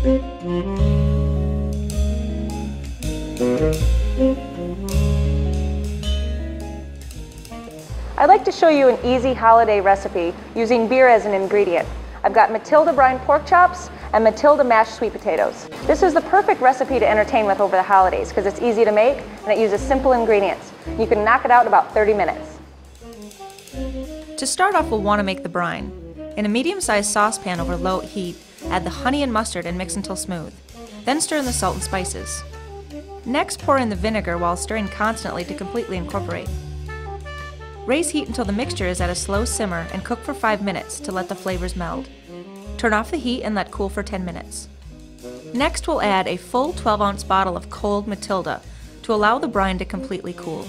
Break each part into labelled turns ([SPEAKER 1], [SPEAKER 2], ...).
[SPEAKER 1] I'd like to show you an easy holiday recipe using beer as an ingredient. I've got Matilda-brined pork chops and Matilda-mashed sweet potatoes. This is the perfect recipe to entertain with over the holidays because it's easy to make and it uses simple ingredients. You can knock it out in about 30 minutes.
[SPEAKER 2] To start off, we'll want to make the brine. In a medium-sized saucepan over low heat, add the honey and mustard and mix until smooth. Then stir in the salt and spices. Next, pour in the vinegar while stirring constantly to completely incorporate. Raise heat until the mixture is at a slow simmer and cook for 5 minutes to let the flavors meld. Turn off the heat and let cool for 10 minutes. Next, we'll add a full 12-ounce bottle of cold Matilda to allow the brine to completely cool.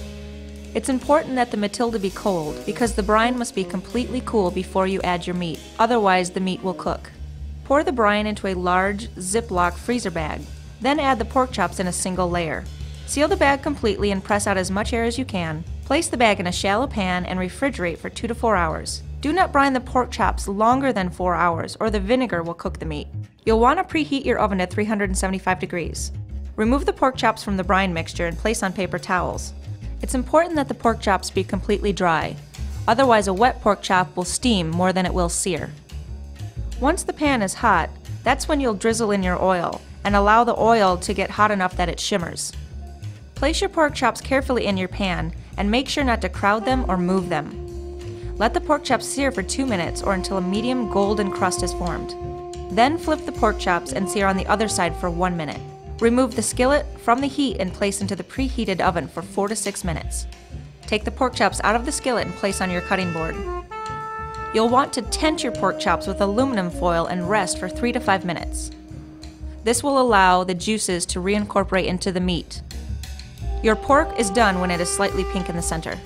[SPEAKER 2] It's important that the Matilda be cold because the brine must be completely cool before you add your meat, otherwise the meat will cook. Pour the brine into a large Ziploc freezer bag, then add the pork chops in a single layer. Seal the bag completely and press out as much air as you can. Place the bag in a shallow pan and refrigerate for 2 to 4 hours. Do not brine the pork chops longer than 4 hours or the vinegar will cook the meat. You'll want to preheat your oven at 375 degrees. Remove the pork chops from the brine mixture and place on paper towels. It's important that the pork chops be completely dry, otherwise a wet pork chop will steam more than it will sear. Once the pan is hot, that's when you'll drizzle in your oil and allow the oil to get hot enough that it shimmers. Place your pork chops carefully in your pan and make sure not to crowd them or move them. Let the pork chops sear for 2 minutes or until a medium golden crust is formed. Then flip the pork chops and sear on the other side for 1 minute. Remove the skillet from the heat and place into the preheated oven for 4 to 6 minutes. Take the pork chops out of the skillet and place on your cutting board. You'll want to tent your pork chops with aluminum foil and rest for 3 to 5 minutes. This will allow the juices to reincorporate into the meat. Your pork is done when it is slightly pink in the center.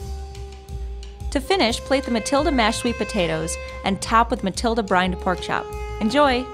[SPEAKER 2] To finish, plate the Matilda-mashed sweet potatoes and top with Matilda-brined pork chop. Enjoy!